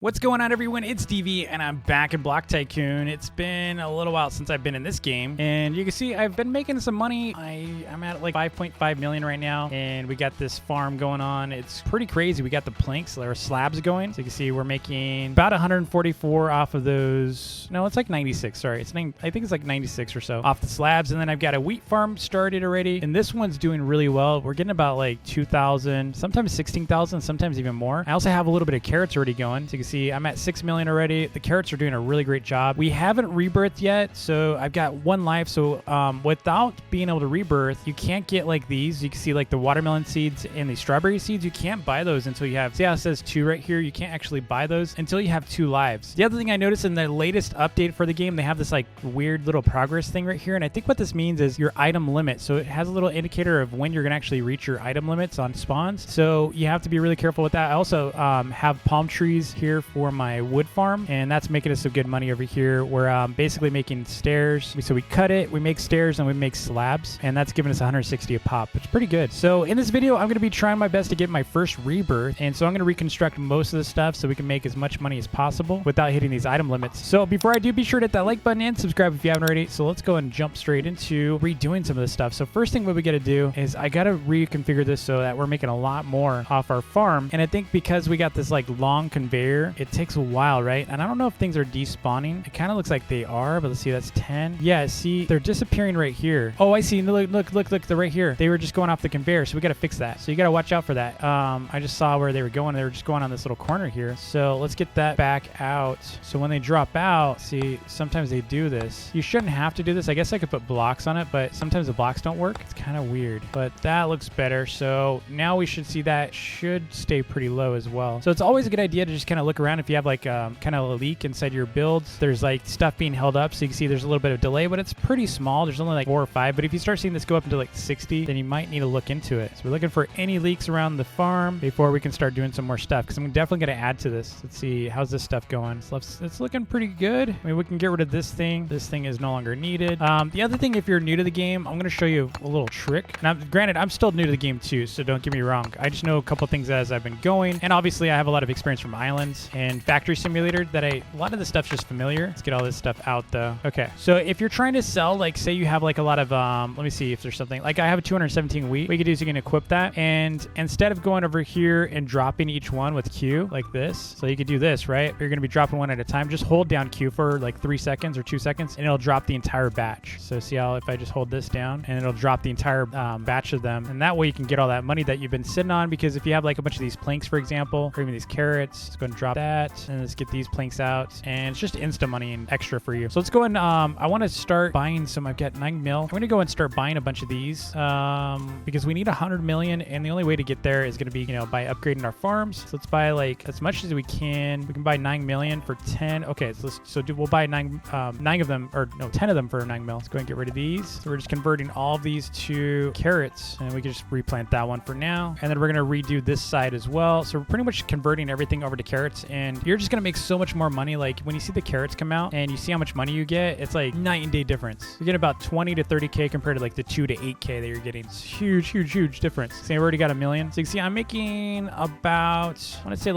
What's going on, everyone? It's DV, and I'm back in Block Tycoon. It's been a little while since I've been in this game, and you can see I've been making some money. I'm at like 5.5 million right now, and we got this farm going on. It's pretty crazy. We got the planks or slabs going, so you can see we're making about 144 off of those. No, it's like 96. Sorry, I think it's like 96 or so off the slabs, and then I've got a wheat farm started already, and this one's doing really well. We're getting about like 2,000, sometimes 16,000, sometimes even more. I also have a little bit of carrots already going, so you can see I'm at 6 million already. The carrots are doing a really great job. We haven't rebirthed yet, so I've got 1 life. So without being able to rebirth, you can't get like these. You can see like the watermelon seeds and the strawberry seeds. You can't buy those until you have, see how it says 2 right here? You can't actually buy those until you have 2 lives. The other thing I noticed in the latest update for the game, they have this like weird little progress thing right here. And I think what this means is your item limit. So it has a little indicator of when you're going to actually reach your item limits on spawns. So you have to be really careful with that. I also have palm trees here for my wood farm, and that's making us some good money over here. We're basically making stairs. So we cut it, we make stairs, and we make slabs, and that's giving us 160 a pop. It's pretty good. So in this video, I'm going to be trying my best to get my first rebirth, and so I'm going to reconstruct most of the stuff so we can make as much money as possible without hitting these item limits. So before I do, be sure to hit that like button and subscribe if you haven't already. So let's go and jump straight into redoing some of this stuff. So first thing what we got to do is I got to reconfigure this so that we're making a lot more off our farm. And I think because we got this like long conveyor, it takes a while, right? And I don't know if things are despawning. It kind of looks like they are, but let's see, that's 10. Yeah, see, they're disappearing right here. Oh, I see. Look, they're right here. They were just going off the conveyor, so we got to fix that. So you got to watch out for that. I just saw where they were going. They were just going on this little corner here. So let's get that back out. So when they drop out, see, sometimes they do this. You shouldn't have to do this. I guess I could put blocks on it, but sometimes the blocks don't work. It's kind of weird, but that looks better. So now we should see that should stay pretty low as well. So it's always a good idea to just kind of look around if you have like kind of a leak inside your builds. There's like stuff being held up, so you can see there's a little bit of delay, but it's pretty small. There's only like 4 or 5, but if you start seeing this go up into like 60, then you might need to look into it. So we're looking for any leaks around the farm before we can start doing some more stuff, because I'm definitely going to add to this. Let's see, how's this stuff going? It's looking pretty good. I mean, we can get rid of this thing. This thing is no longer needed. The other thing, if you're new to the game, I'm going to show you a little trick. Now, granted, I'm still new to the game too, so don't get me wrong. I just know a couple things as I've been going, and obviously I have a lot of experience from Islands and Factory Simulator that a lot of the stuff's just familiar. Let's get all this stuff out though. Okay, so if you're trying to sell, like say you have like a lot of let me see if there's something like I have a 217 wheat. What you can do is you can equip that, and instead of going over here and dropping each one with Q like this, so you could do this, right? You're gonna be dropping one at a time. Just hold down Q for like 3 seconds or 2 seconds, and it'll drop the entire batch. So see how if I just hold this down, and it'll drop the entire batch of them, and that way you can get all that money that you've been sitting on. Because if you have like a bunch of these planks, for example, or even these carrots, let's go and drop that, and let's get these planks out, and it's just instant money and extra for you. So let's go and I want to start buying some. I've got 9 mil. I'm going to go and start buying a bunch of these because we need 100 million, and the only way to get there is going to be, you know, by upgrading our farms. So let's buy like as much as we can. We can buy 9 million for 10. Okay, so we'll buy 9 of them, or no, 10 of them for 9 mil. Let's go and get rid of these. So we're just converting all of these to carrots, and we can just replant that one for now, and then we're going to redo this side as well. So we're pretty much converting everything over to carrots, and you're just going to make so much more money. Like when you see the carrots come out and you see how much money you get, it's like night and day difference. You get about 20 to 30k compared to like the 2 to 8k that you're getting. It's huge difference. See, I've already got 1 million. So you can see I'm making about, I want to say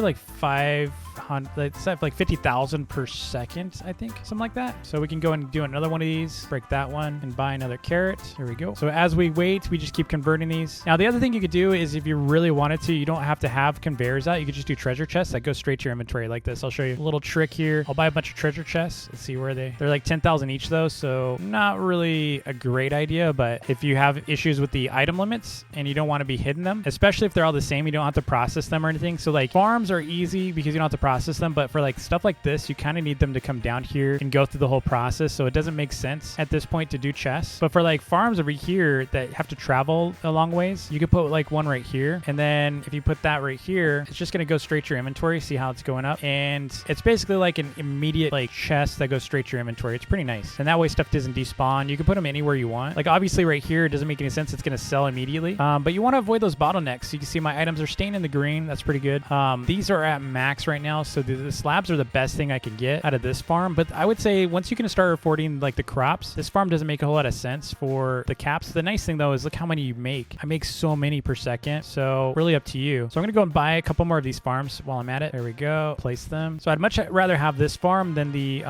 like 500, like 50,000 per second, I think, something like that. So we can go and do another one of these, break that one, and buy another carrot. Here we go. So as we wait, we just keep converting these. Now the other thing you could do is if you really wanted to, you don't have to have conveyors out. You could just do treasure chests that go straight to your inventory like this. I'll show you a little trick here. I'll buy a bunch of treasure chests. Let's see where they're like 10,000 each though, so not really a great idea. But if you have issues with the item limits and you don't want to be hidden them, especially if they're all the same, you don't have to process them or anything. So like farms are easy because you don't have to process them, but for like stuff like this, you kind of need them to come down here and go through the whole process. So it doesn't make sense at this point to do chests. But for like farms over here that have to travel a long ways, you could put like one right here, and then if you put that right here, it's just going to go straight to your inventory. See how it's going up, and it's basically like an immediate like chest that goes straight to your inventory. It's pretty nice, and that way stuff doesn't despawn. You can put them anywhere you want. Like obviously right here it doesn't make any sense, it's going to sell immediately, but you want to avoid those bottlenecks. So you can see my items are staying in the green. That's pretty good. These are at max right now. now, so the slabs are the best thing I can get out of this farm. But I would say once you can start affording like the crops, this farm doesn't make a whole lot of sense for the caps. The nice thing though is look how many you make. I make so many per second, so really up to you. So I'm gonna go and buy a couple more of these farms while I'm at it. There we go. Place them. So I'd much rather have this farm than the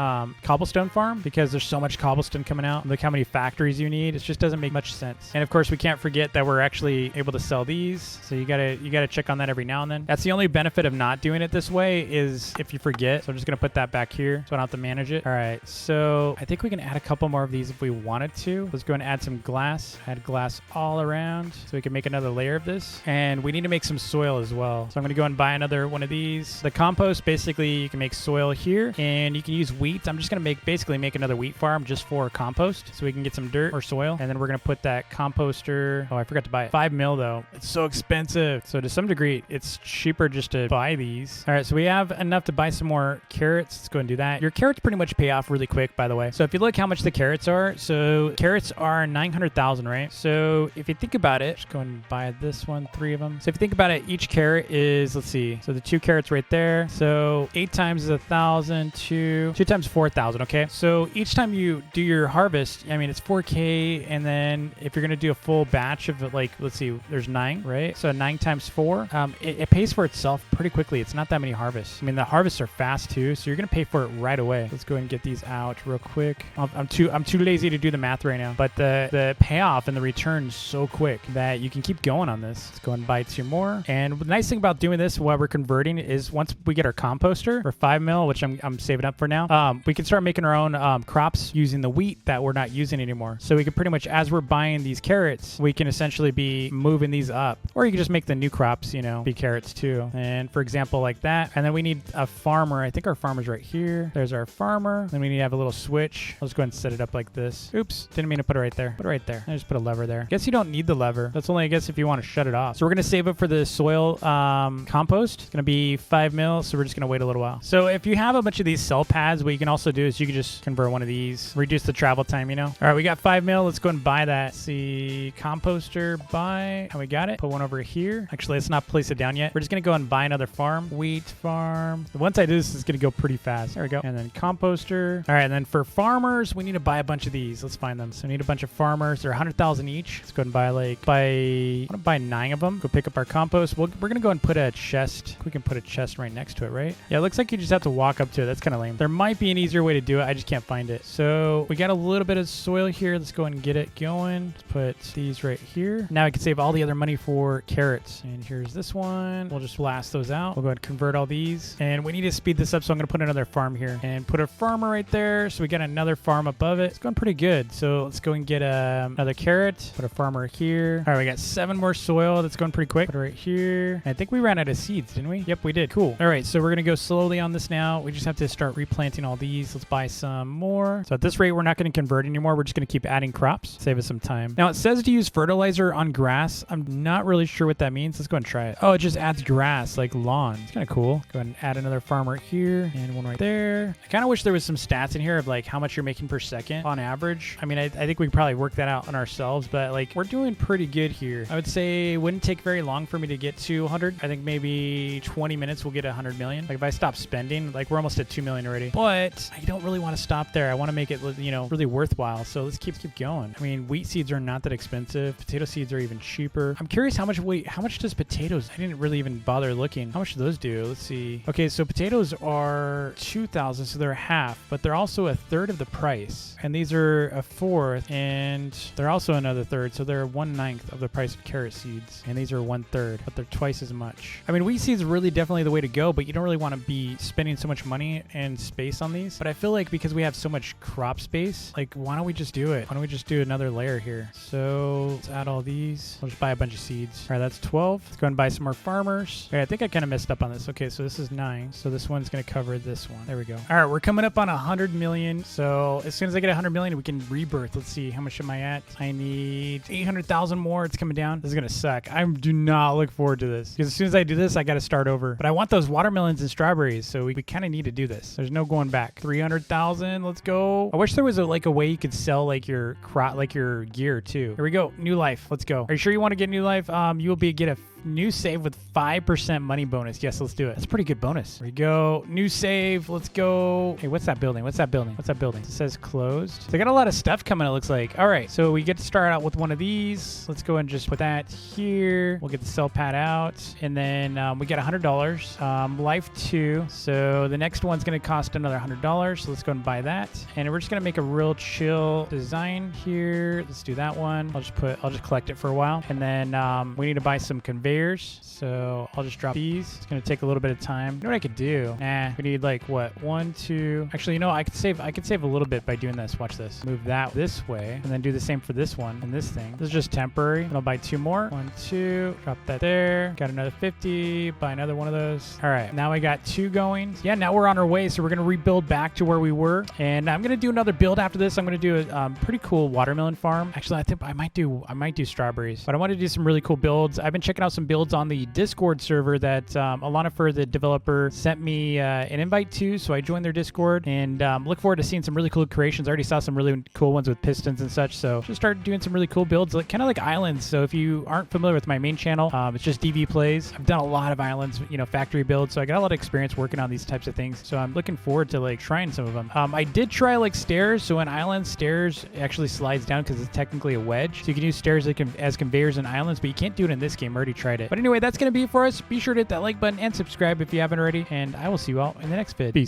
cobblestone farm because there's so much cobblestone coming out. Look how many factories you need. It just doesn't make much sense. And of course, we can't forget that we're actually able to sell these. So you gotta check on that every now and then. That's the only benefit of not doing it this way is if you forget. So I'm just gonna put that back here so I don't have to manage it. All right. So I think we can add a couple more of these if we wanted to. Let's go and add some glass. Add glass all around so we can make another layer of this. And we need to make some soil as well. So I'm gonna go and buy another one of these. The compost, basically you can make soil here and you can use wheat. I'm just gonna basically make another wheat farm just for compost so we can get some dirt or soil. And then we're gonna put that composter. Oh, I forgot to buy it. 5 mil though. It's so expensive. So to some degree, it's cheaper just to buy these. All right, so we have enough to buy some more carrots. Let's go and do that. Your carrots pretty much pay off really quick, by the way. So if you look how much the carrots are, so carrots are 900,000, right? So if you think about it, just go and buy this one, 3 of them. So if you think about it, each carrot is, let's see, so the 2 carrots right there. So 8 times is 1,000, 2 times 4,000, okay? So each time you do your harvest, I mean, it's 4K, and then if you're gonna do a full batch of like, let's see, there's 9, right? So 9 times 4, it pays for itself pretty quickly. It's not that many harvests. I mean, the harvests are fast too, so you're gonna pay for it right away. Let's go ahead and get these out real quick. I'm too lazy to do the math right now, but the payoff and the return is so quick that you can keep going on this. Let's go and buy 2 more. And the nice thing about doing this while we're converting is once we get our composter for 5 mil, which I'm saving up for now, we can start making our own crops using the wheat that we're not using anymore. So we can pretty much, as we're buying these carrots, we can essentially be moving these up, or you can just make the new crops, you know, be carrots too. And for example, like that. And then we need a farmer. I think our farmer's right here. There's our farmer. Then we need to have a little switch. Let's go ahead and set it up like this. Oops, didn't mean to put it right there. Put it right there. I just put a lever there. Guess you don't need the lever. That's only, I guess, if you want to shut it off. So we're gonna save up for the soil compost. It's gonna be 5 mil. So we're just gonna wait a little while. So if you have a bunch of these cell pads, what you can also do is you can just convert one of these, reduce the travel time, you know. All right, we got 5 mil. Let's go and buy that. Let's see, composter, buy. And we got it. Put one over here. Actually, let's not place it down yet. We're just gonna go and buy another farm. Wheat farm. Once I do this, it's gonna go pretty fast. There we go. And then composter. All right, and then for farmers, we need to buy a bunch of these. Let's find them. So we need a bunch of farmers. They're 100,000 each. Let's go and buy I want to buy 9 of them. Go pick up our compost. We're gonna go and put a chest. We can put a chest right next to it, right? Yeah, it looks like you just have to walk up to it. That's kind of lame. There might be an easier way to do it. I just can't find it. So we got a little bit of soil here. Let's go and get it going. Let's put these right here. Now I can save all the other money for carrots. And here's this one. We'll just blast those out. We'll go ahead and convert all these. And we need to speed this up, so I'm gonna put another farm here and put a farmer right there. So we got another farm above it. It's going pretty good. So let's go and get another carrot. Put a farmer here. All right, we got 7 more soil. That's going pretty quick. Put it right here. I think we ran out of seeds, didn't we? Yep, we did. Cool. All right, so we're gonna go slowly on this now. We just have to start replanting all these. Let's buy some more. So at this rate, we're not gonna convert anymore. We're just gonna keep adding crops. Save us some time. Now it says to use fertilizer on grass. I'm not really sure what that means. Let's go and try it. Oh, it just adds grass, like lawn. It's kind of cool. Go ahead and add another farm right here and one right there. I kind of wish there was some stats in here of like how much you're making per second on average. I mean, I think we could probably work that out on ourselves, but like we're doing pretty good here. I would say it wouldn't take very long for me to get to 100. I think maybe 20 minutes we'll get 100 million. Like if I stop spending, like we're almost at 2 million already. But I don't really want to stop there. I want to make it, you know, really worthwhile. So let's keep going. I mean, wheat seeds are not that expensive. Potato seeds are even cheaper. I'm curious how much does potatoes? I didn't really even bother looking. How much do those do? Let's see. Okay, so potatoes are 2,000, so they're half, but they're also a third of the price. And these are a fourth, and they're also another third, so they're 1/9 of the price of carrot seeds. And these are 1/3, but they're twice as much. I mean, wheat seeds really definitely the way to go, but you don't really want to be spending so much money and space on these. But I feel like because we have so much crop space, like why don't we just do it? Why don't we just do another layer here? So let's add all these. We'll just buy a bunch of seeds. All right, that's 12. Let's go and buy some more farmers. Okay, I think I kind of messed up on this. Okay, so this is 9. So this one's going to cover this one. There we go. All right, we're coming up on 100 million. So as soon as I get 100 million, we can rebirth. Let's see, how much am I at? I need 800,000 more. It's coming down. This is going to suck. I do not look forward to this because as soon as I do this, I got to start over. But I want those watermelons and strawberries, so we kind of need to do this. There's no going back. 300,000. Let's go. I wish there was a way you could sell like your crop, like your gear too. Here we go. New life. Let's go. Are you sure you want to get new life? You will get a New save with 5% money bonus. Yes, let's do it. That's a pretty good bonus. There we go. New save. Let's go. Hey, what's that building? What's that building? What's that building? It says closed. So they got a lot of stuff coming, it looks like. All right. So we get to start out with one of these. Let's go and just put that here. We'll get the sell pad out. And then we get $100. Life 2. So the next one's going to cost another $100. So let's go and buy that. And we're just going to make a real chill design here. Let's do that one. I'll just collect it for a while. And then we need to buy some conveyors. So I'll just drop these. It's going to take a little bit of time. You know what I could do? Nah, we need like what? 1, 2. Actually, you know, I could save a little bit by doing this. Watch this. Move that this way and then do the same for this one and this thing. This is just temporary. And I'll buy 2 more. 1, 2. Drop that there. Got another 50. Buy another one of those. All right. Now I got 2 going. Yeah, now we're on our way. So we're going to rebuild back to where we were. And I'm going to do another build after this. I'm going to do a pretty cool watermelon farm. Actually, I think I might do strawberries, but I want to do some really cool builds. I've been checking out some builds on the Discord server that Alana, for the developer, sent me an invite to. So I joined their Discord and look forward to seeing some really cool creations. I already saw some really cool ones with pistons and such. So just started doing some really cool builds, like kind of like islands. So if you aren't familiar with my main channel, it's just DV Plays. I've done a lot of islands, you know, factory builds. So I got a lot of experience working on these types of things. So I'm looking forward to like trying some of them. I did try like stairs. So in islands, stairs actually slides down because it's technically a wedge. So you can use stairs as conveyors in islands, but you can't do it in this game. I already tried it. But anyway, that's going to be it for us. Be sure to hit that like button and subscribe if you haven't already. And I will see you all in the next vid. Peace.